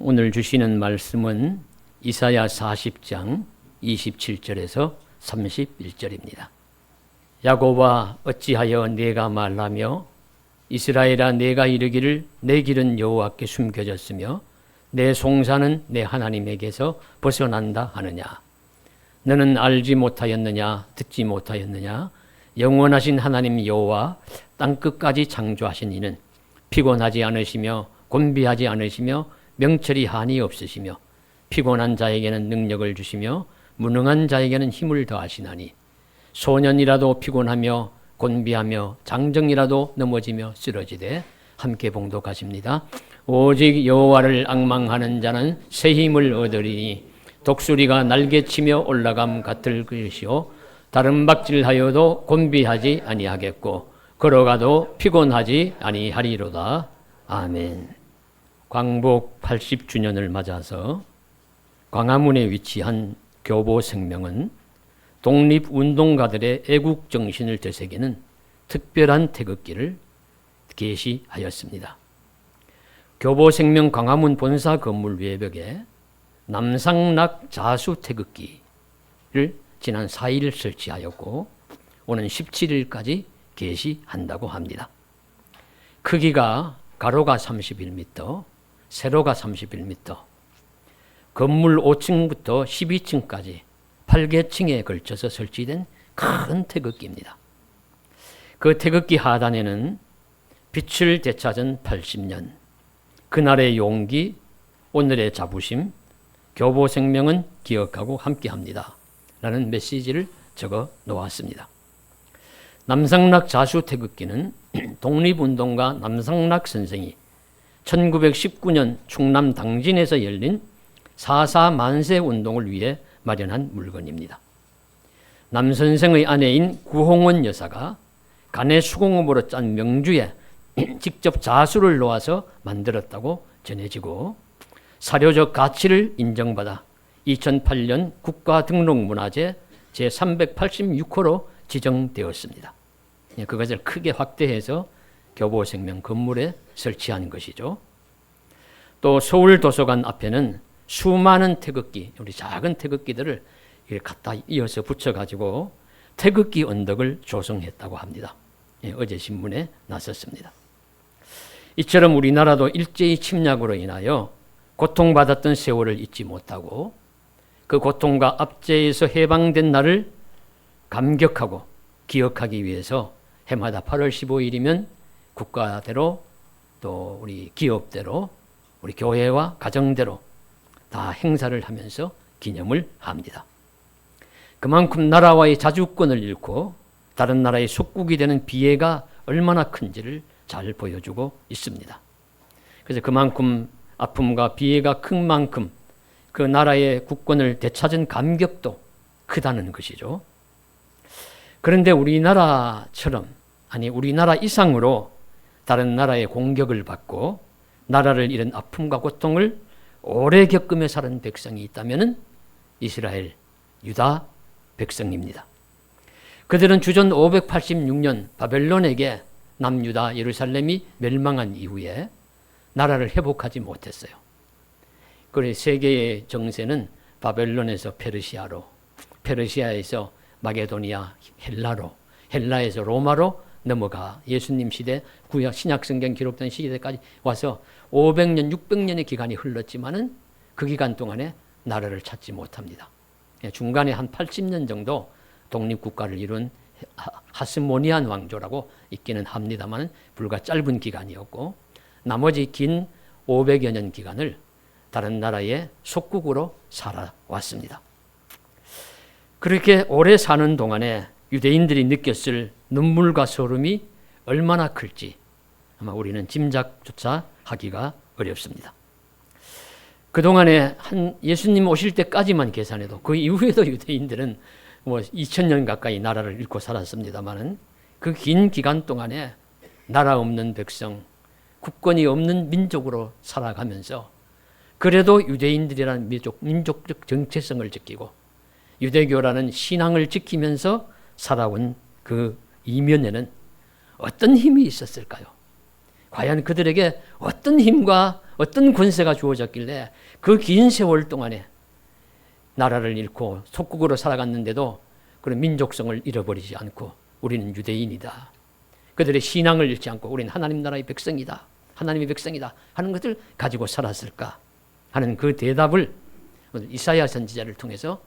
오늘 주시는 말씀은 이사야 40장 27절에서 31절입니다. 야곱아 어찌하여 내가 말하며 이스라엘아 내가 이르기를 내 길은 여호와께 숨겨졌으며 내 송사는 내 하나님에게서 벗어난다 하느냐. 너는 알지 못하였느냐 듣지 못하였느냐. 영원하신 하나님 여호와 땅끝까지 창조하신 이는 피곤하지 않으시며 곤비하지 않으시며 명철이 한이 없으시며 피곤한 자에게는 능력을 주시며 무능한 자에게는 힘을 더하시나니 소년이라도 피곤하며 곤비하며 장정이라도 넘어지며 쓰러지되 함께 봉독하십니다. 오직 여호와를 앙망하는 자는 새 힘을 얻으리니 독수리가 날개치며 올라감 같을 것이요 다른 박질하여도 곤비하지 아니하겠고 걸어가도 피곤하지 아니하리로다. 아멘. 광복 80주년을 맞아서 광화문에 위치한 교보생명은 독립운동가들의 애국정신을 되새기는 특별한 태극기를 게시하였습니다. 교보생명 광화문 본사 건물 외벽에 남상락 자수 태극기를 지난 4일 설치하였고 오는 17일까지 게시한다고 합니다. 크기가 가로가 31m, 세로가 31m, 건물 5층부터 12층까지 8개층에 걸쳐서 설치된 큰 태극기입니다. 그 태극기 하단에는 빛을 되찾은 80년, 그날의 용기, 오늘의 자부심, 교보생명은 기억하고 함께합니다. 라는 메시지를 적어 놓았습니다. 남상락 자수 태극기는 독립운동가 남상락 선생이 1919년 충남 당진에서 열린 4.4 만세 운동을 위해 마련한 물건입니다. 남 선생의 아내인 구홍원 여사가 간의 수공업으로 짠 명주에 직접 자수를 놓아서 만들었다고 전해지고 사료적 가치를 인정받아 2008년 국가등록문화재 제386호로 지정되었습니다. 그것을 크게 확대해서 교보생명 건물에 설치한 것이죠. 또 서울도서관 앞에는 수많은 태극기, 우리 작은 태극기들을 갖다 이어서 붙여가지고 태극기 언덕을 조성했다고 합니다. 어제 신문에 났었습니다. 이처럼 우리나라도 일제히 침략으로 인하여 고통받았던 세월을 잊지 못하고 그 고통과 압제에서 해방된 날을 감격하고 기억하기 위해서 해마다 8월 15일이면 국가대로 또 우리 기업대로 우리 교회와 가정대로 다 행사를 하면서 기념을 합니다. 그만큼 나라와의 자주권을 잃고 다른 나라의 속국이 되는 비애가 얼마나 큰지를 잘 보여주고 있습니다. 그래서 그만큼 아픔과 비애가 큰 만큼 그 나라의 국권을 되찾은 감격도 크다는 것이죠. 그런데 우리나라처럼 아니 우리나라 이상으로 다른 나라의 공격을 받고 나라를 잃은 아픔과 고통을 오래 겪으며 사는 백성이 있다면 이스라엘, 유다 백성입니다. 그들은 주전 586년 바벨론에게 남유다 예루살렘이 멸망한 이후에 나라를 회복하지 못했어요. 그래서 세계의 정세는 바벨론에서 페르시아로, 페르시아에서 마게도니아, 헬라로, 헬라에서 로마로 넘어가 예수님 시대, 구약 신약 성경 기록된 시대까지 와서 500년, 600년의 기간이 흘렀지만은 그 기간 동안에 나라를 찾지 못합니다. 중간에 한 80년 정도 독립국가를 이룬 하스모니안 왕조라고 있기는 합니다만 불과 짧은 기간이었고 나머지 긴 500여 년 기간을 다른 나라의 속국으로 살아왔습니다. 그렇게 오래 사는 동안에 유대인들이 느꼈을 눈물과 소름이 얼마나 클지 아마 우리는 짐작조차 하기가 어렵습니다. 그동안에 한 예수님 오실 때까지만 계산해도 그 이후에도 유대인들은 2000년 가까이 나라를 잃고 살았습니다만 그 긴 기간 동안에 나라 없는 백성, 국권이 없는 민족으로 살아가면서 그래도 유대인들이라는 민족적 정체성을 지키고 유대교라는 신앙을 지키면서 살아온 그 이면에는 어떤 힘이 있었을까요? 과연 그들에게 어떤 힘과 어떤 권세가 주어졌길래 그 긴 세월 동안에 나라를 잃고 속국으로 살아갔는데도 그런 민족성을 잃어버리지 않고 우리는 유대인이다. 그들의 신앙을 잃지 않고 우리는 하나님 나라의 백성이다. 하나님의 백성이다 하는 것을 가지고 살았을까 하는 그 대답을 오늘 이사야 선지자를 통해서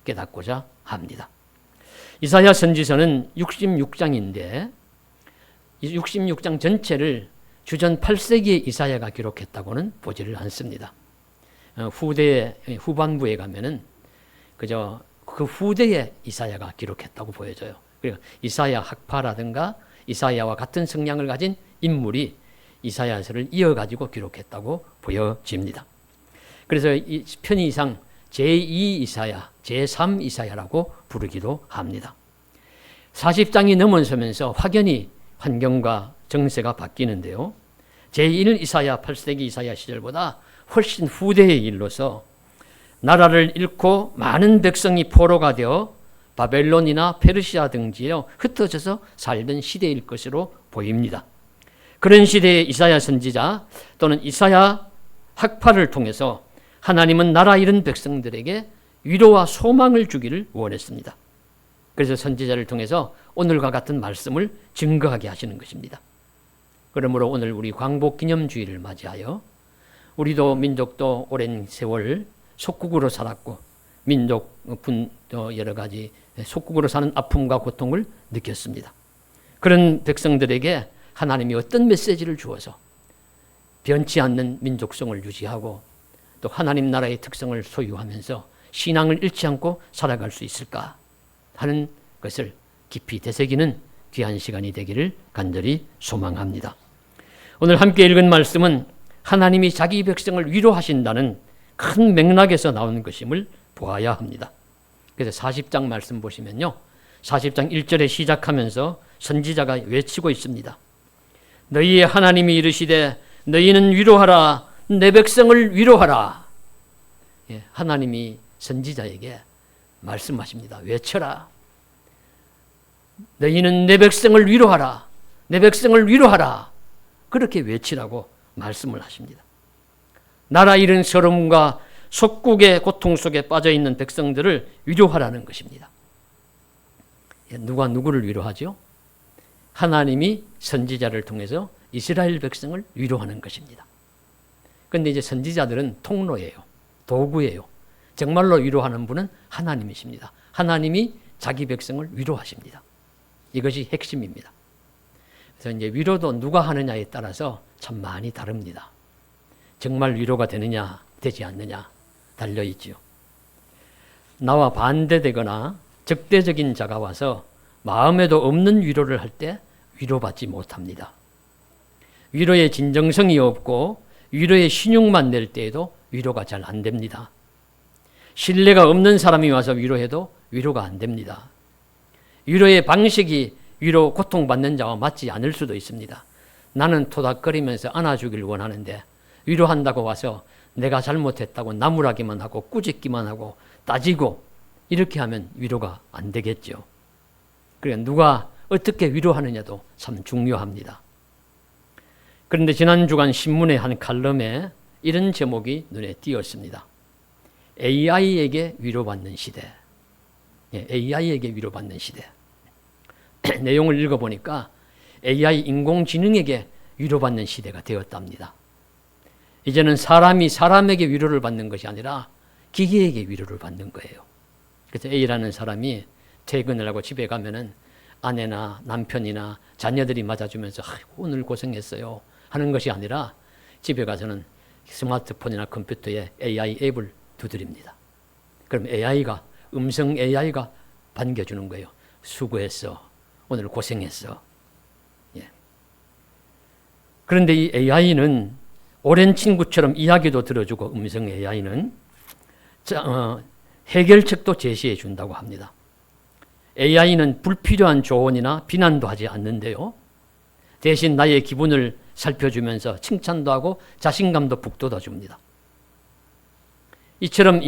깨닫고자 합니다. 이사야 선지서는 66장인데 이 66장 전체를 주전 8세기의 이사야가 기록했다고는 보지를 않습니다. 후반부에 가면은 그저 그 후대에 이사야가 기록했다고 보여져요. 그리고 이사야 학파라든가 이사야와 같은 성향을 가진 인물이 이사야서를 이어가지고 기록했다고 보여집니다. 그래서 이 편의상 제2 이사야, 제3 이사야라고 부르기도 합니다. 40장이 넘어서면서 확연히 환경과 정세가 바뀌는데요. 제1 이사야, 8세기 이사야 시절보다 훨씬 후대의 일로서 나라를 잃고 많은 백성이 포로가 되어 바벨론이나 페르시아 등지에 흩어져서 살던 시대일 것으로 보입니다. 그런 시대의 이사야 선지자 또는 이사야 학파를 통해서 하나님은 나라 잃은 백성들에게 위로와 소망을 주기를 원했습니다. 그래서 선지자를 통해서 오늘과 같은 말씀을 증거하게 하시는 것입니다. 그러므로 오늘 우리 광복기념주의를 맞이하여 우리도 민족도 오랜 세월 속국으로 살았고 민족 여러 가지 속국으로 사는 아픔과 고통을 느꼈습니다. 그런 백성들에게 하나님이 어떤 메시지를 주어서 변치 않는 민족성을 유지하고 또 하나님 나라의 특성을 소유하면서 신앙을 잃지 않고 살아갈 수 있을까 하는 것을 깊이 되새기는 귀한 시간이 되기를 간절히 소망합니다. 오늘 함께 읽은 말씀은 하나님이 자기 백성을 위로하신다는 큰 맥락에서 나오는 것임을 보아야 합니다. 그래서 40장 말씀 보시면요. 40장 1절에 시작하면서 선지자가 외치고 있습니다. 너희의 하나님이 이르시되 너희는 위로하라. 내 백성을 위로하라. 예, 하나님이 선지자에게 말씀하십니다. 외쳐라. 너희는 내 백성을 위로하라. 내 백성을 위로하라. 그렇게 외치라고 말씀을 하십니다. 나라 잃은 서름과 속국의 고통 속에 빠져있는 백성들을 위로하라는 것입니다. 누가 누구를 위로하죠? 하나님이 선지자를 통해서 이스라엘 백성을 위로하는 것입니다. 그런데 이제 선지자들은 통로예요. 도구예요. 정말로 위로하는 분은 하나님이십니다. 하나님이 자기 백성을 위로하십니다. 이것이 핵심입니다. 그래서 이제 위로도 누가 하느냐에 따라서 참 많이 다릅니다. 정말 위로가 되느냐, 되지 않느냐 달려있지요. 나와 반대되거나 적대적인 자가 와서 마음에도 없는 위로를 할 때 위로받지 못합니다. 위로의 진정성이 없고 위로의 신용만 낼 때에도 위로가 잘 안 됩니다. 신뢰가 없는 사람이 와서 위로해도 위로가 안 됩니다. 위로의 방식이 위로 고통받는 자와 맞지 않을 수도 있습니다. 나는 토닥거리면서 안아주길 원하는데 위로한다고 와서 내가 잘못했다고 나무라기만 하고 꾸짖기만 하고 따지고 이렇게 하면 위로가 안 되겠죠. 그러니까 누가 어떻게 위로하느냐도 참 중요합니다. 그런데 지난 주간 신문의 한 칼럼에 이런 제목이 눈에 띄었습니다. AI에게 위로받는 시대. AI에게 위로받는 시대. 내용을 읽어보니까 AI 인공지능에게 위로받는 시대가 되었답니다. 이제는 사람이 사람에게 위로를 받는 것이 아니라 기계에게 위로를 받는 거예요. 그래서 A라는 사람이 퇴근을 하고 집에 가면은 아내나 남편이나 자녀들이 맞아주면서 오늘 고생했어요 하는 것이 아니라 집에 가서는 스마트폰이나 컴퓨터에 AI 앱을 두드립니다. 그럼 AI가 음성 AI가 반겨주는 거예요. 수고했어. 오늘 고생했어. 예. 그런데 이 AI는 오랜 친구처럼 이야기도 들어주고 음성 AI는 해결책도 제시해 준다고 합니다. AI는 불필요한 조언이나 비난도 하지 않는데요. 대신 나의 기분을 살펴주면서 칭찬도 하고 자신감도 북돋아 줍니다. 이처럼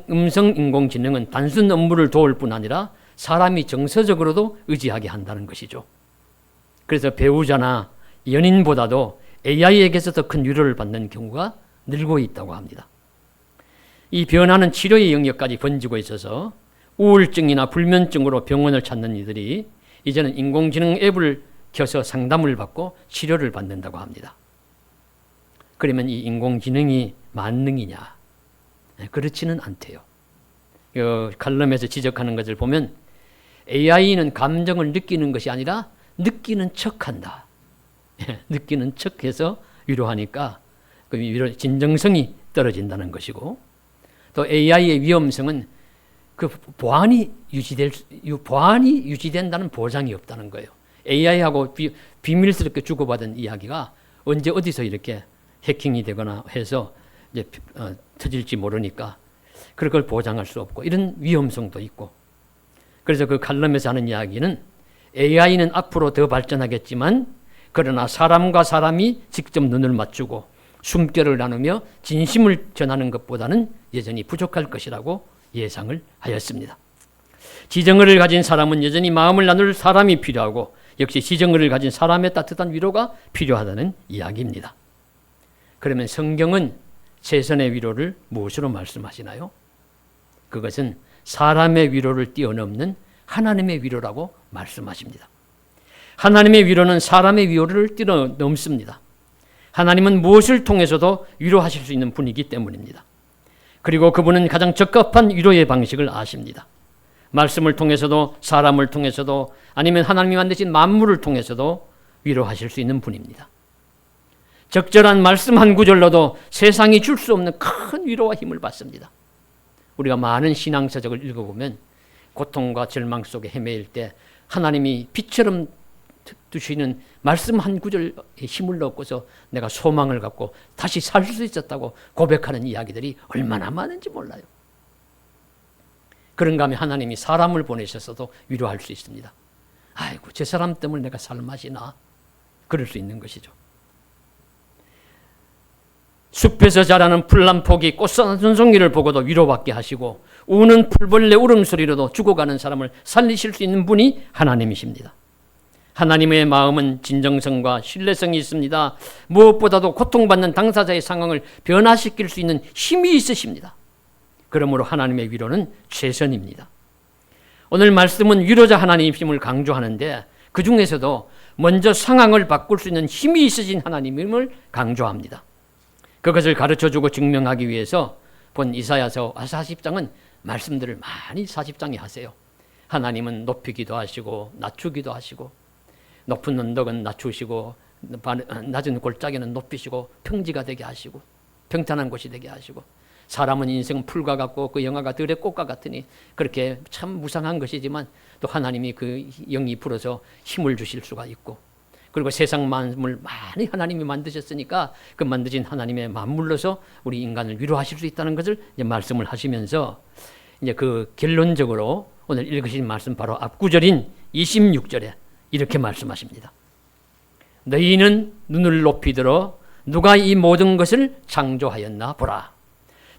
음성 인공지능은 단순 업무를 도울 뿐 아니라 사람이 정서적으로도 의지하게 한다는 것이죠. 그래서 배우자나 연인보다도 AI에게서 더 큰 위로를 받는 경우가 늘고 있다고 합니다. 이 변화는 치료의 영역까지 번지고 있어서 우울증이나 불면증으로 병원을 찾는 이들이 이제는 인공지능 앱을 켜서 상담을 받고 치료를 받는다고 합니다. 그러면 이 인공지능이 만능이냐? 그렇지는 않대요. 칼럼에서 지적하는 것을 보면 AI는 감정을 느끼는 것이 아니라 느끼는 척한다. 느끼는 척해서 위로하니까 그 위로 진정성이 떨어진다는 것이고, 또 AI의 위험성은 그 보안이 유지된다는 보장이 없다는 거예요. AI하고 비밀스럽게 주고받은 이야기가 언제 어디서 이렇게 해킹이 되거나 해서 이제 터질지 모르니까 그걸 보장할 수 없고, 이런 위험성도 있고. 그래서 그 칼럼에서 하는 이야기는 AI는 앞으로 더 발전하겠지만 그러나 사람과 사람이 직접 눈을 맞추고 숨결을 나누며 진심을 전하는 것보다는 여전히 부족할 것이라고 예상을 하였습니다. 지정의를 가진 사람은 여전히 마음을 나눌 사람이 필요하고, 역시 지정의를 가진 사람의 따뜻한 위로가 필요하다는 이야기입니다. 그러면 성경은 최선의 위로를 무엇으로 말씀하시나요? 그것은 사람의 위로를 뛰어넘는 하나님의 위로라고 말씀하십니다. 하나님의 위로는 사람의 위로를 뛰어넘습니다. 하나님은 무엇을 통해서도 위로하실 수 있는 분이기 때문입니다. 그리고 그분은 가장 적합한 위로의 방식을 아십니다. 말씀을 통해서도, 사람을 통해서도, 아니면 하나님이 만드신 만물을 통해서도 위로하실 수 있는 분입니다. 적절한 말씀 한 구절로도 세상이 줄 수 없는 큰 위로와 힘을 받습니다. 우리가 많은 신앙서적을 읽어보면 고통과 절망 속에 헤매일 때 하나님이 빛처럼 주시는 말씀 한 구절에 힘을 넣고서 내가 소망을 갖고 다시 살 수 있었다고 고백하는 이야기들이 얼마나 많은지 몰라요. 그런가 하면 하나님이 사람을 보내셔서도 위로할 수 있습니다. 아이고, 저 사람 때문에 내가 살맛이 나. 그럴 수 있는 것이죠. 숲에서 자라는 풀란포기 꽃사는 송이를 보고도 위로받게 하시고, 우는 풀벌레 울음소리로도 죽어가는 사람을 살리실 수 있는 분이 하나님이십니다. 하나님의 마음은 진정성과 신뢰성이 있습니다. 무엇보다도 고통받는 당사자의 상황을 변화시킬 수 있는 힘이 있으십니다. 그러므로 하나님의 위로는 최선입니다. 오늘 말씀은 위로자 하나님의 힘을 강조하는데, 그 중에서도 먼저 상황을 바꿀 수 있는 힘이 있으신 하나님임을 강조합니다. 그것을 가르쳐주고 증명하기 위해서 본 이사야서 40장은 말씀들을 많이 40장에 하세요. 하나님은 높이기도 하시고 낮추기도 하시고, 높은 언덕은 낮추시고 낮은 골짜기는 높이시고 평지가 되게 하시고 평탄한 곳이 되게 하시고, 사람은 인생은 풀과 같고 그 영화가 들의 꽃과 같으니, 그렇게 참 무상한 것이지만 또 하나님이 그 영이 불어서 힘을 주실 수가 있고, 그리고 세상 만물을 많이 하나님이 만드셨으니까 그 만드신 하나님의 만물로서 우리 인간을 위로하실 수 있다는 것을 이제 말씀을 하시면서, 이제 그 결론적으로 오늘 읽으신 말씀 바로 앞구절인 26절에 이렇게 말씀하십니다. 너희는 눈을 높이 들어 누가 이 모든 것을 창조하였나 보라.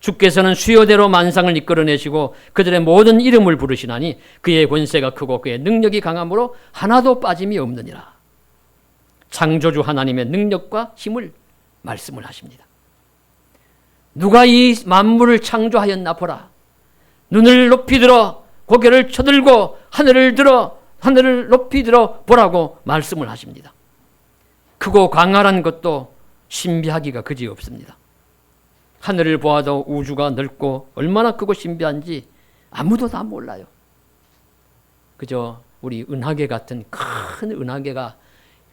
주께서는 수요대로 만상을 이끌어내시고 그들의 모든 이름을 부르시나니 그의 권세가 크고 그의 능력이 강함으로 하나도 빠짐이 없느니라. 창조주 하나님의 능력과 힘을 말씀을 하십니다. 누가 이 만물을 창조하였나 보라. 눈을 높이 들어 고개를 쳐들고 하늘을 높이 들어 보라고 말씀을 하십니다. 크고 광활한 것도 신비하기가 그지없습니다. 하늘을 보아도 우주가 넓고 얼마나 크고 신비한지 아무도 다 몰라요. 그저 우리 은하계 같은 큰 은하계가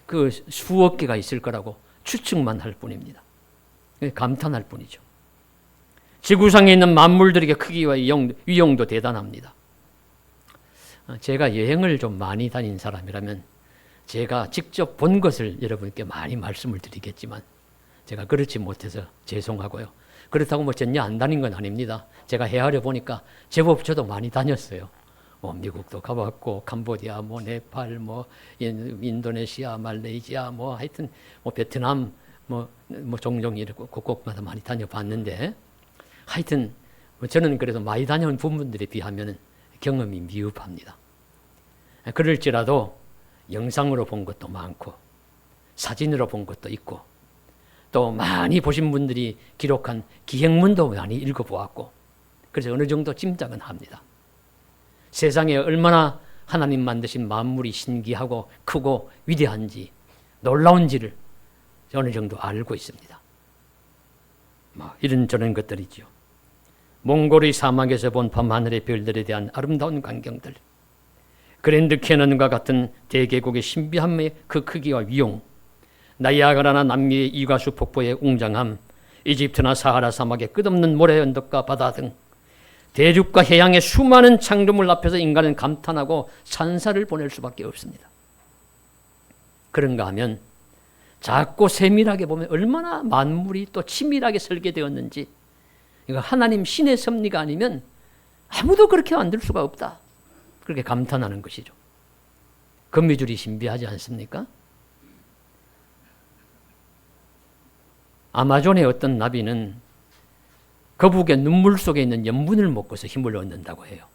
그 수억 개가 있을 거라고 추측만 할 뿐입니다. 감탄할 뿐이죠. 지구상에 있는 만물들에게 크기와 위용도 대단합니다. 제가 여행을 좀 많이 다닌 사람이라면 제가 직접 본 것을 여러분께 많이 말씀을 드리겠지만, 제가 그렇지 못해서 죄송하고요. 그렇다고 뭐 전혀 안 다닌 건 아닙니다. 제가 헤아려 보니까 제법 저도 많이 다녔어요. 미국도 가봤고, 캄보디아, 네팔, 인도네시아, 말레이시아, 하여튼 베트남, 종종 이렇게 곳곳마다 많이 다녀봤는데, 하여튼 저는 그래도 많이 다녀온 부분들에 비하면 경험이 미흡합니다. 그럴지라도 영상으로 본 것도 많고 사진으로 본 것도 있고 또 많이 보신 분들이 기록한 기행문도 많이 읽어보았고 그래서 어느 정도 짐작은 합니다. 세상에 얼마나 하나님 만드신 만물이 신기하고 크고 위대한지 놀라운지를 어느 정도 알고 있습니다. 이런저런 것들이죠. 몽골의 사막에서 본 밤하늘의 별들에 대한 아름다운 광경들, 그랜드 캐넌과 같은 대계곡의 신비함의 그 크기와 위용, 나이아가라나 남미의 이과수 폭포의 웅장함, 이집트나 사하라 사막의 끝없는 모래 언덕과 바다 등 대륙과 해양의 수많은 창조물 앞에서 인간은 감탄하고 찬사를 보낼 수밖에 없습니다. 그런가 하면 작고 세밀하게 보면 얼마나 만물이 또 치밀하게 설계되었는지, 이거 하나님 신의 섭리가 아니면 아무도 그렇게 만들 수가 없다, 그렇게 감탄하는 것이죠. 거미줄이 신비하지 않습니까? 아마존의 어떤 나비는 거북의 눈물 속에 있는 염분을 먹고서 힘을 얻는다고 해요.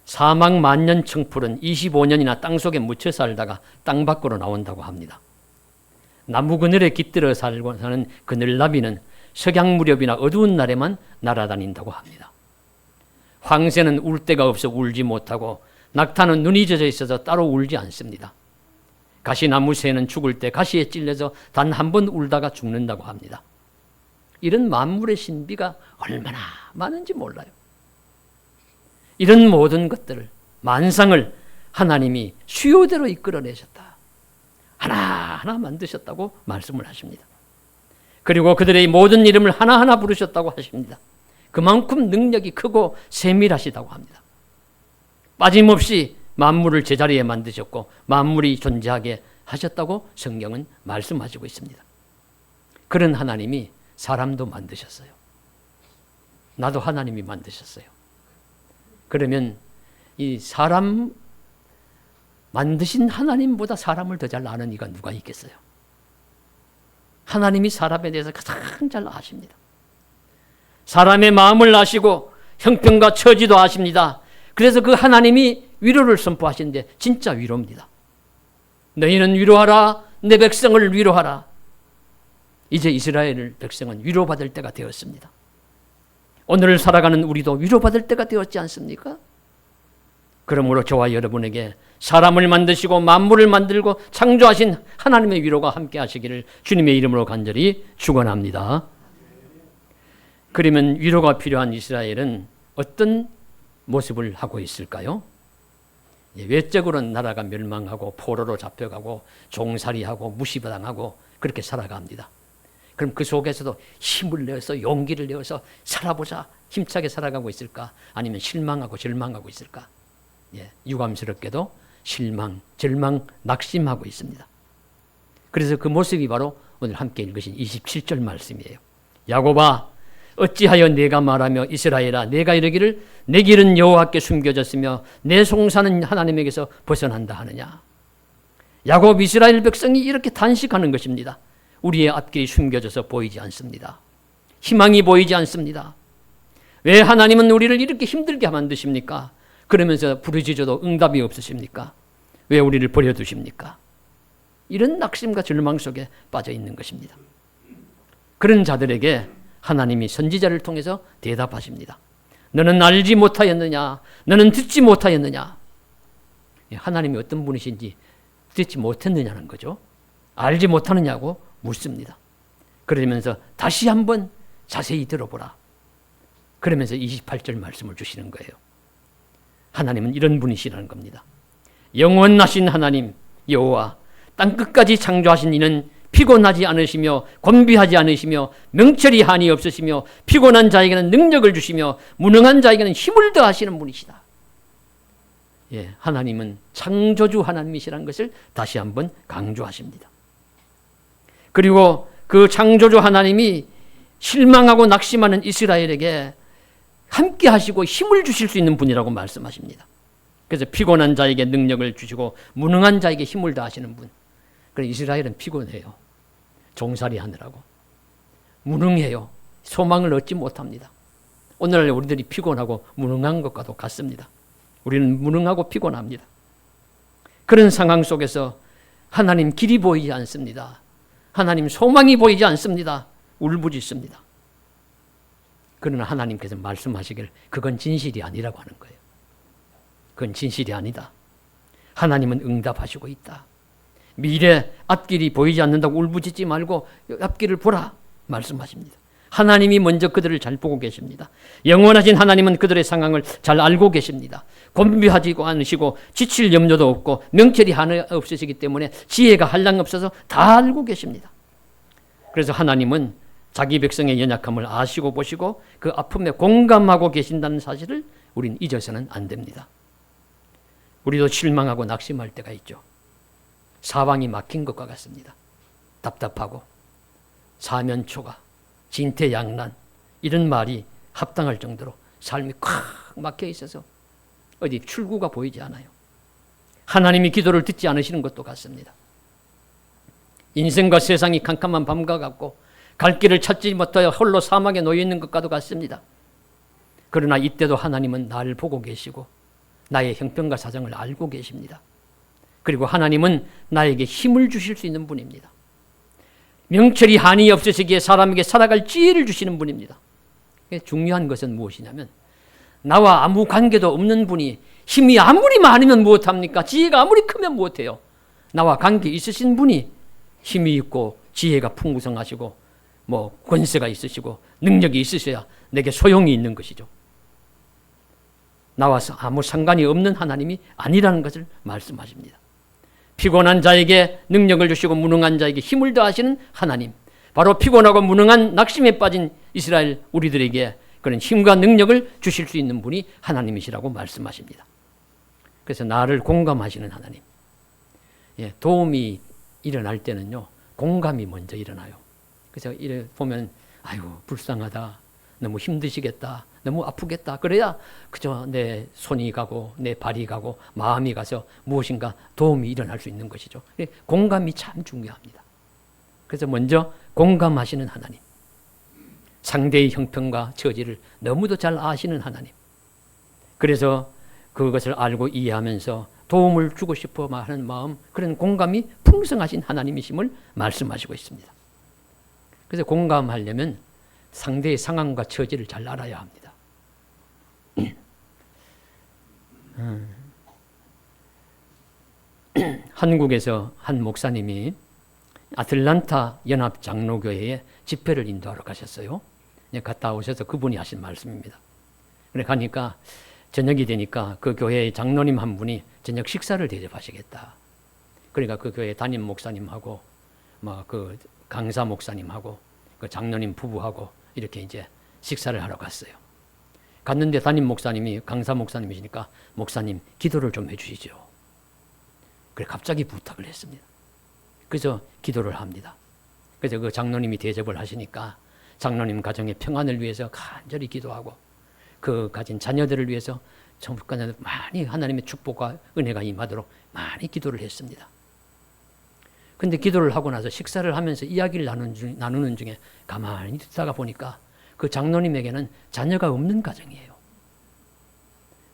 사막 만년 청풀은 25년이나 땅속에 묻혀 살다가 땅 밖으로 나온다고 합니다. 나무 그늘에 깃들어 살고 사는 그늘나비는 석양 무렵이나 어두운 날에만 날아다닌다고 합니다. 황새는 울 데가 없어 울지 못하고 낙타는 눈이 젖어 있어서 따로 울지 않습니다. 가시나무 새는 죽을 때 가시에 찔려서 단 한 번 울다가 죽는다고 합니다. 이런 만물의 신비가 얼마나 많은지 몰라요. 이런 모든 것들을, 만상을 하나님이 수요대로 이끌어내셨다, 하나하나 만드셨다고 말씀을 하십니다. 그리고 그들의 모든 이름을 하나하나 부르셨다고 하십니다. 그만큼 능력이 크고 세밀하시다고 합니다. 빠짐없이 만물을 제자리에 만드셨고 만물이 존재하게 하셨다고 성경은 말씀하시고 있습니다. 그런 하나님이 사람도 만드셨어요. 나도 하나님이 만드셨어요. 그러면 이 사람 만드신 하나님보다 사람을 더 잘 아는 이가 누가 있겠어요? 하나님이 사람에 대해서 가장 잘 아십니다. 사람의 마음을 아시고 형편과 처지도 아십니다. 그래서 그 하나님이 위로를 선포하시는데 진짜 위로입니다. 너희는 위로하라, 내 백성을 위로하라. 이제 이스라엘 백성은 위로받을 때가 되었습니다. 오늘 살아가는 우리도 위로받을 때가 되었지 않습니까? 그러므로 저와 여러분에게 사람을 만드시고 만물을 만들고 창조하신 하나님의 위로가 함께 하시기를 주님의 이름으로 간절히 축원합니다. 그러면 위로가 필요한 이스라엘은 어떤 모습을 하고 있을까요? 외적으로는 나라가 멸망하고 포로로 잡혀가고 종살이하고 무시당하고 그렇게 살아갑니다. 그럼 그 속에서도 힘을 내어서 용기를 내어서 살아보자, 힘차게 살아가고 있을까? 아니면 실망하고 절망하고 있을까? 유감스럽게도 실망, 절망, 낙심하고 있습니다. 그래서 그 모습이 바로 오늘 함께 읽으신 27절 말씀이에요. 야곱아, 어찌하여 내가 말하며 이스라엘아, 내가 이르기를 내 길은 여호와께 숨겨졌으며 내 송사는 하나님에게서 벗어난다 하느냐. 야곱 이스라엘 백성이 이렇게 단식하는 것입니다. 우리의 앞길이 숨겨져서 보이지 않습니다. 희망이 보이지 않습니다. 왜 하나님은 우리를 이렇게 힘들게 만드십니까? 그러면서 부르짖어도 응답이 없으십니까? 왜 우리를 버려두십니까? 이런 낙심과 절망 속에 빠져 있는 것입니다. 그런 자들에게 하나님이 선지자를 통해서 대답하십니다. 너는 알지 못하였느냐? 너는 듣지 못하였느냐? 하나님이 어떤 분이신지 듣지 못했느냐는 거죠. 알지 못하느냐고 묻습니다. 그러면서 다시 한번 자세히 들어보라. 그러면서 28절 말씀을 주시는 거예요. 하나님은 이런 분이시라는 겁니다. 영원하신 하나님 여호와, 땅끝까지 창조하신 이는 피곤하지 않으시며 곤비하지 않으시며 명철이 한이 없으시며 피곤한 자에게는 능력을 주시며 무능한 자에게는 힘을 더하시는 분이시다. 하나님은 창조주 하나님이시라는 것을 다시 한번 강조하십니다. 그리고 그 창조주 하나님이 실망하고 낙심하는 이스라엘에게 함께 하시고 힘을 주실 수 있는 분이라고 말씀하십니다. 그래서 피곤한 자에게 능력을 주시고 무능한 자에게 힘을 더하시는 분. 그래서 이스라엘은 피곤해요. 종살이 하느라고. 무능해요. 소망을 얻지 못합니다. 오늘날 우리들이 피곤하고 무능한 것과도 같습니다. 우리는 무능하고 피곤합니다. 그런 상황 속에서 하나님 길이 보이지 않습니다. 하나님 소망이 보이지 않습니다. 울부짖습니다. 그러나 하나님께서 말씀하시길 그건 진실이 아니라고 하는 거예요. 그건 진실이 아니다. 하나님은 응답하시고 있다. 미래 앞길이 보이지 않는다고 울부짖지 말고 앞길을 보라 말씀하십니다. 하나님이 먼저 그들을 잘 보고 계십니다. 영원하신 하나님은 그들의 상황을 잘 알고 계십니다. 곤비하지 않으시고 지칠 염려도 없고 명철이 하나 없으시기 때문에 지혜가 한량 없어서 다 알고 계십니다. 그래서 하나님은 자기 백성의 연약함을 아시고 보시고 그 아픔에 공감하고 계신다는 사실을 우린 잊어서는 안 됩니다. 우리도 실망하고 낙심할 때가 있죠. 사방이 막힌 것과 같습니다. 답답하고 사면초가 진퇴양난 이런 말이 합당할 정도로 삶이 콱 막혀 있어서 어디 출구가 보이지 않아요. 하나님이 기도를 듣지 않으시는 것도 같습니다. 인생과 세상이 캄캄한 밤과 같고 갈 길을 찾지 못하여 홀로 사막에 놓여 있는 것과도 같습니다. 그러나 이때도 하나님은 나를 보고 계시고 나의 형편과 사정을 알고 계십니다. 그리고 하나님은 나에게 힘을 주실 수 있는 분입니다. 명철이 한이 없으시기에 사람에게 살아갈 지혜를 주시는 분입니다. 중요한 것은 무엇이냐면 나와 아무 관계도 없는 분이 힘이 아무리 많으면 무엇합니까? 지혜가 아무리 크면 무엇해요? 나와 관계 있으신 분이 힘이 있고 지혜가 풍부성하시고 권세가 있으시고 능력이 있으셔야 내게 소용이 있는 것이죠. 나와 아무 상관이 없는 하나님이 아니라는 것을 말씀하십니다. 피곤한 자에게 능력을 주시고 무능한 자에게 힘을 더하시는 하나님, 바로 피곤하고 무능한 낙심에 빠진 이스라엘 우리들에게 그런 힘과 능력을 주실 수 있는 분이 하나님이시라고 말씀하십니다. 그래서 나를 공감하시는 하나님, 도움이 일어날 때는요 공감이 먼저 일어나요. 그래서 이래 보면 아이고 불쌍하다, 너무 힘드시겠다, 너무 아프겠다. 그래야 그저 내 손이 가고 내 발이 가고 마음이 가서 무엇인가 도움이 일어날 수 있는 것이죠. 공감이 참 중요합니다. 그래서 먼저 공감하시는 하나님, 상대의 형편과 처지를 너무도 잘 아시는 하나님, 그래서 그것을 알고 이해하면서 도움을 주고 싶어 하는 마음, 그런 공감이 풍성하신 하나님이심을 말씀하시고 있습니다. 그래서 공감하려면 상대의 상황과 처지를 잘 알아야 합니다. 한국에서 한 목사님이 아틀란타 연합장로교회에 집회를 인도하러 가셨어요. 갔다 오셔서 그분이 하신 말씀입니다. 그래 가니까 저녁이 되니까 그 교회의 장로님 한 분이 저녁 식사를 대접하시겠다. 그러니까 그 교회 담임 목사님하고 그 강사 목사님하고 그 장로님 부부하고 이렇게 이제 식사를 하러 갔어요. 갔는데 담임 목사님이 강사 목사님이시니까 목사님 기도를 좀 해주시죠. 그래 갑자기 부탁을 했습니다. 그래서 기도를 합니다. 그래서 그 장로님이 대접을 하시니까 장로님 가정의 평안을 위해서 간절히 기도하고 그 가진 자녀들을 위해서 정말 많이 하나님의 축복과 은혜가 임하도록 많이 기도를 했습니다. 근데 기도를 하고 나서 식사를 하면서 이야기를 나누는 중에 가만히 듣다가 보니까 그 장로님에게는 자녀가 없는 가정이에요.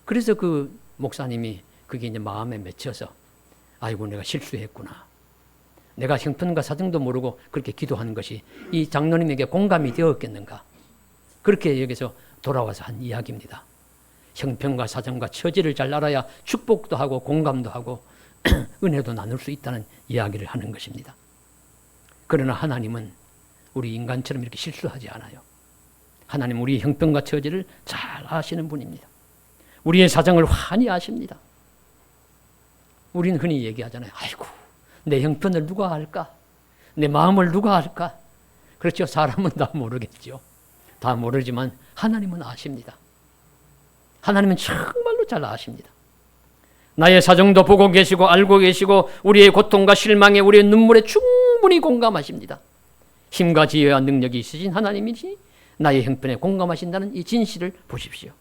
그래서 그 목사님이 그게 이제 마음에 맺혀서 아이고 내가 실수했구나. 내가 형편과 사정도 모르고 그렇게 기도하는 것이 이 장로님에게 공감이 되었겠는가. 그렇게 여기서 돌아와서 한 이야기입니다. 형편과 사정과 처지를 잘 알아야 축복도 하고 공감도 하고 은혜도 나눌 수 있다는 이야기를 하는 것입니다. 그러나 하나님은 우리 인간처럼 이렇게 실수하지 않아요. 하나님 우리 형편과 처지를 잘 아시는 분입니다. 우리의 사정을 환히 아십니다. 우리는 흔히 얘기하잖아요. 아이고 내 형편을 누가 알까? 내 마음을 누가 알까? 그렇죠. 사람은 다 모르겠죠. 다 모르지만 하나님은 아십니다. 하나님은 정말로 잘 아십니다. 나의 사정도 보고 계시고 알고 계시고 우리의 고통과 실망에 우리의 눈물에 충분히 공감하십니다. 힘과 지혜와 능력이 있으신 하나님이시 나의 형편에 공감하신다는 이 진실을 보십시오.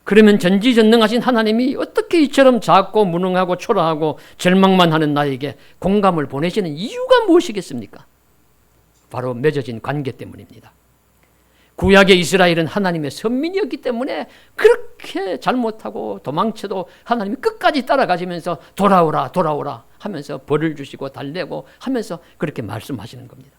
그러면 전지전능하신 하나님이 어떻게 이처럼 작고 무능하고 초라하고 절망만 하는 나에게 공감을 보내시는 이유가 무엇이겠습니까? 바로 맺어진 관계 때문입니다. 구약의 이스라엘은 하나님의 선민이었기 때문에 그렇게 잘못하고 도망쳐도 하나님이 끝까지 따라가시면서 돌아오라 돌아오라 하면서 벌을 주시고 달래고 하면서 그렇게 말씀하시는 겁니다.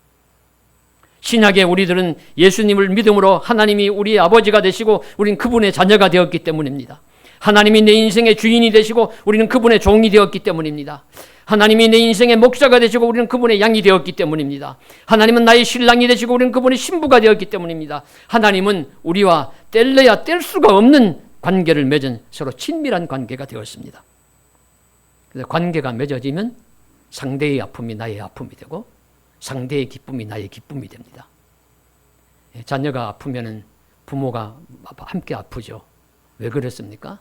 신약의 우리들은 예수님을 믿음으로 하나님이 우리의 아버지가 되시고 우리는 그분의 자녀가 되었기 때문입니다. 하나님이 내 인생의 주인이 되시고 우리는 그분의 종이 되었기 때문입니다. 하나님이 내 인생의 목자가 되시고 우리는 그분의 양이 되었기 때문입니다. 하나님은 나의 신랑이 되시고 우리는 그분의 신부가 되었기 때문입니다. 하나님은 우리와 뗄래야 뗄 수가 없는 관계를 맺은 서로 친밀한 관계가 되었습니다. 그래서 관계가 맺어지면 상대의 아픔이 나의 아픔이 되고 상대의 기쁨이 나의 기쁨이 됩니다. 자녀가 아프면 부모가 함께 아프죠. 왜 그렇습니까?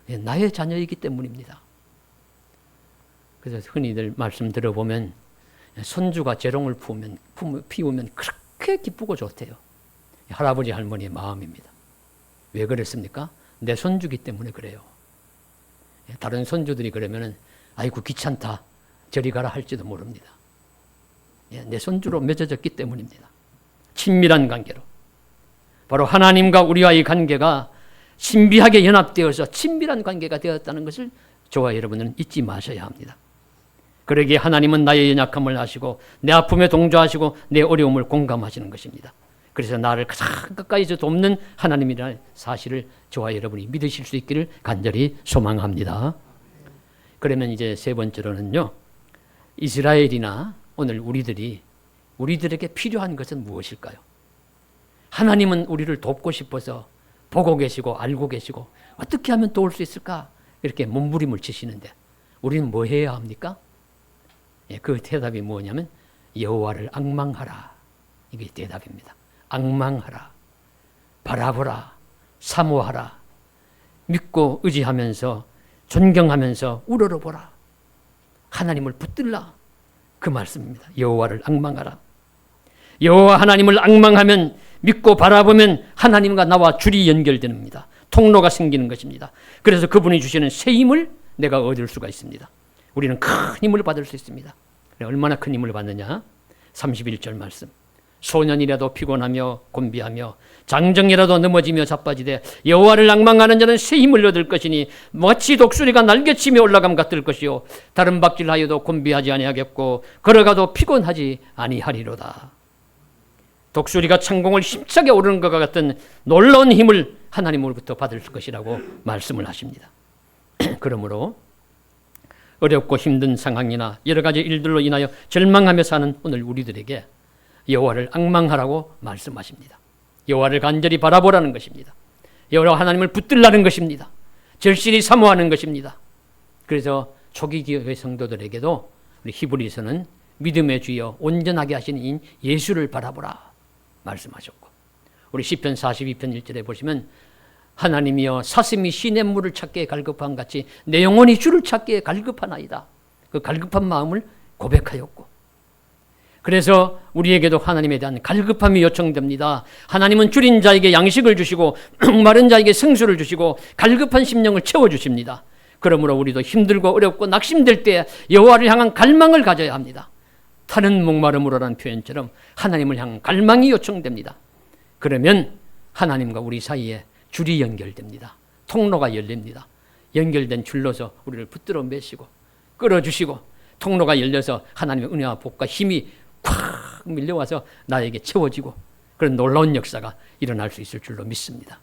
나의 자녀이기 때문입니다. 그래서 흔히들 말씀 들어보면 손주가 재롱을 피우면 그렇게 기쁘고 좋대요. 할아버지 할머니의 마음입니다. 왜 그랬습니까? 내 손주기 때문에 그래요. 다른 손주들이 그러면은 아이고 귀찮다 저리 가라 할지도 모릅니다. 내 손주로 맺어졌기 때문입니다. 친밀한 관계로. 바로 하나님과 우리와의 관계가 신비하게 연합되어서 친밀한 관계가 되었다는 것을 저와 여러분은 잊지 마셔야 합니다. 그러기에 하나님은 나의 연약함을 아시고 내 아픔에 동조하시고 내 어려움을 공감하시는 것입니다. 그래서 나를 가장 가까이서 돕는 하나님이라는 사실을 저와 여러분이 믿으실 수 있기를 간절히 소망합니다. 그러면 이제 세 번째로는요, 이스라엘이나 오늘 우리들에게 필요한 것은 무엇일까요? 하나님은 우리를 돕고 싶어서 보고 계시고 알고 계시고 어떻게 하면 도울 수 있을까? 이렇게 몸부림을 치시는데 우리는 뭐 해야 합니까? 그 대답이 뭐냐면 여호와를 앙망하라. 이게 대답입니다. 앙망하라. 바라보라. 사모하라. 믿고 의지하면서 존경하면서 우러러보라. 하나님을 붙들라. 그 말씀입니다. 여호와를 앙망하라. 여호와 하나님을 앙망하면 믿고 바라보면 하나님과 나와 줄이 연결됩니다. 통로가 생기는 것입니다. 그래서 그분이 주시는 새 힘을 내가 얻을 수가 있습니다. 우리는 큰 힘을 받을 수 있습니다. 얼마나 큰 힘을 받느냐? 31절 말씀. 소년이라도 피곤하며 곤비하며 장정이라도 넘어지며 자빠지되 여호와를 앙망하는 자는 새 힘을 얻을 것이니 마치 독수리가 날개치며 올라감 같을 것이요 다른 박질하여도 곤비하지 아니하겠고 걸어가도 피곤하지 아니하리로다. 독수리가 창공을 힘차게 오르는 것과 같은 놀라운 힘을 하나님으로부터 받을 것이라고 말씀을 하십니다. 그러므로 어렵고 힘든 상황이나 여러 가지 일들로 인하여 절망하며 사는 오늘 우리들에게 여호와를 앙망하라고 말씀하십니다. 여호와를 간절히 바라보라는 것입니다. 여호와 하나님을 붙들라는 것입니다. 절실히 사모하는 것입니다. 그래서 초기 교회 성도들에게도 우리 히브리서는 믿음의 주여 온전하게 하시는 예수를 바라보라 말씀하셨고, 우리 시편 42편 1절에 보시면 하나님이여 사슴이 시냇물을 찾기에 갈급한 같이 내 영혼이 주를 찾기에 갈급하나이다. 그 갈급한 마음을 고백하였고, 그래서 우리에게도 하나님에 대한 갈급함이 요청됩니다. 하나님은 줄인 자에게 양식을 주시고 마른 자에게 생수를 주시고 갈급한 심령을 채워주십니다. 그러므로 우리도 힘들고 어렵고 낙심될 때 여호와를 향한 갈망을 가져야 합니다. 타는 목마름으로라는 표현처럼 하나님을 향한 갈망이 요청됩니다. 그러면 하나님과 우리 사이에 줄이 연결됩니다. 통로가 열립니다. 연결된 줄로서 우리를 붙들어 매시고 끌어주시고 통로가 열려서 하나님의 은혜와 복과 힘이 콱 밀려와서 나에게 채워지고 그런 놀라운 역사가 일어날 수 있을 줄로 믿습니다.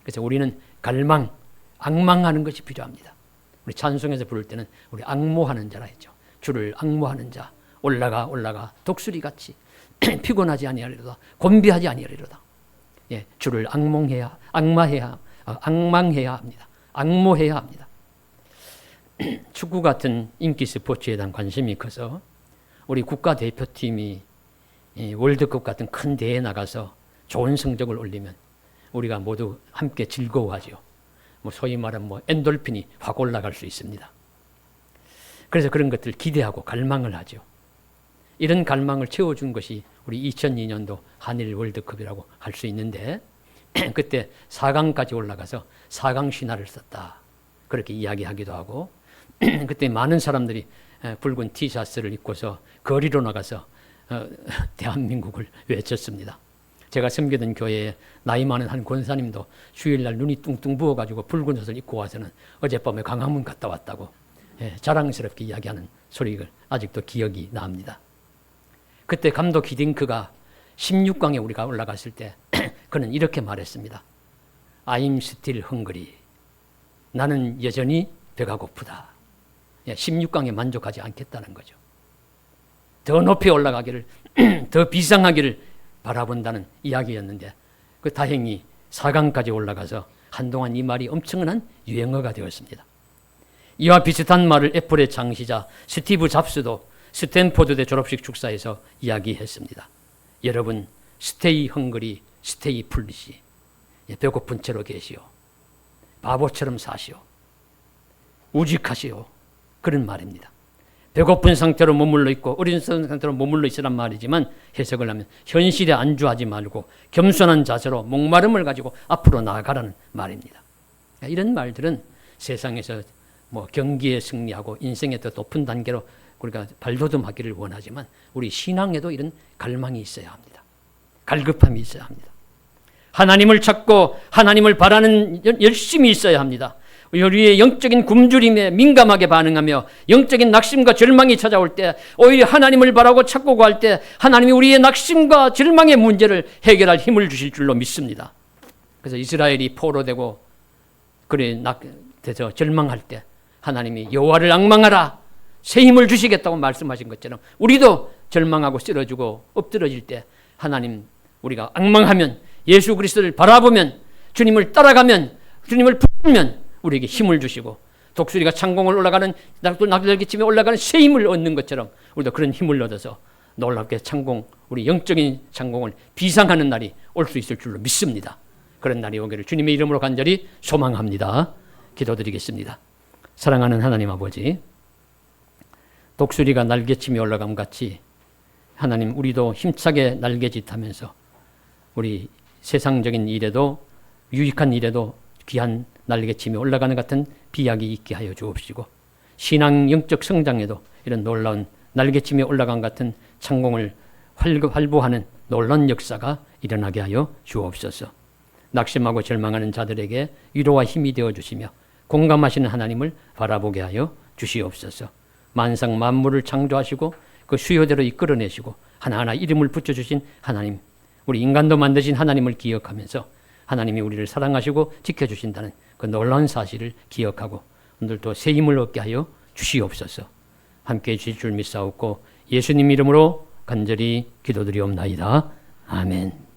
그래서 우리는 갈망, 앙망하는 것이 필요합니다. 우리 찬송에서 부를 때는 우리 앙모하는 자라 했죠. 주를 앙모하는 자, 올라가 독수리같이 피곤하지 아니하리로다, 곤비하지 아니하리로다. 예, 주를 앙망해야 합니다. 앙모해야 합니다. 축구 같은 인기 스포츠에 대한 관심이 커서 우리 국가대표팀이 월드컵 같은 큰 대회에 나가서 좋은 성적을 올리면 우리가 모두 함께 즐거워하죠. 소위 말하면 엔돌핀이 확 올라갈 수 있습니다. 그래서 그런 것들 기대하고 갈망을 하죠. 이런 갈망을 채워준 것이 우리 2002년도 한일 월드컵이라고 할 수 있는데 그때 4강까지 올라가서 4강 신화를 썼다. 그렇게 이야기하기도 하고 그때 많은 사람들이 붉은 티셔츠를 입고서 거리로 나가서 대한민국을 외쳤습니다. 제가 섬기던 교회에 나이 많은 한 권사님도 주일날 눈이 뚱뚱 부어가지고 붉은 옷을 입고 와서는 어젯밤에 광화문 갔다 왔다고 자랑스럽게 이야기하는 소리가 아직도 기억이 납니다. 그때 감독 히딩크가 16강에 우리가 올라갔을 때 그는 이렇게 말했습니다. I'm still hungry. 나는 여전히 배가 고프다. 16강에 만족하지 않겠다는 거죠. 더 높이 올라가기를, 더 비상하기를 바라본다는 이야기였는데 다행히 4강까지 올라가서 한동안 이 말이 엄청난 유행어가 되었습니다. 이와 비슷한 말을 애플의 창시자 스티브 잡스도 스탠포드대 졸업식 축사에서 이야기했습니다. 여러분, 스테이 헝그리, 스테이 풀리시. 배고픈 채로 계시오. 바보처럼 사시오. 우직하시오. 그런 말입니다. 배고픈 상태로 머물러 있고 어린 상태로 머물러 있으란 말이지만 해석을 하면 현실에 안주하지 말고 겸손한 자세로 목마름을 가지고 앞으로 나아가라는 말입니다. 이런 말들은 세상에서 경기에 승리하고 인생의 더 높은 단계로 우리가 발돋움하기를 원하지만 우리 신앙에도 이런 갈망이 있어야 합니다. 갈급함이 있어야 합니다. 하나님을 찾고 하나님을 바라는 열심이 있어야 합니다. 우리의 영적인 굶주림에 민감하게 반응하며 영적인 낙심과 절망이 찾아올 때 오히려 하나님을 바라고 찾고 구할 때 하나님이 우리의 낙심과 절망의 문제를 해결할 힘을 주실 줄로 믿습니다. 그래서 이스라엘이 포로되고 돼서 절망할 때 하나님이 여호와를 앙망하라 새 힘을 주시겠다고 말씀하신 것처럼 우리도 절망하고 쓰러지고 엎드러질 때 하나님 우리가 앙망하면 예수 그리스도를 바라보면 주님을 따라가면 주님을 부르면 우리에게 힘을 주시고 독수리가 창공을 올라가는 낙엽기침에 올라가는 새 힘을 얻는 것처럼 우리도 그런 힘을 얻어서 놀랍게 창공 우리 영적인 창공을 비상하는 날이 올 수 있을 줄로 믿습니다. 그런 날이 오기를 주님의 이름으로 간절히 소망합니다. 기도드리겠습니다. 사랑하는 하나님 아버지, 독수리가 날개치며 올라감 같이 하나님 우리도 힘차게 날개짓하면서 우리 세상적인 일에도 유익한 일에도 귀한 날개치며 올라가는 같은 비약이 있게 하여 주옵시고 신앙 영적 성장에도 이런 놀라운 날개치며 올라간 같은 창공을 활보하는 놀라운 역사가 일어나게 하여 주옵소서. 낙심하고 절망하는 자들에게 위로와 힘이 되어 주시며 공감하시는 하나님을 바라보게 하여 주시옵소서. 만상 만물을 창조하시고 그 수요대로 이끌어내시고 하나하나 이름을 붙여주신 하나님, 우리 인간도 만드신 하나님을 기억하면서 하나님이 우리를 사랑하시고 지켜주신다는 그 놀라운 사실을 기억하고 오늘도 새 힘을 얻게 하여 주시옵소서. 함께해 주실 줄 믿사옵고 예수님 이름으로 간절히 기도드리옵나이다. 아멘.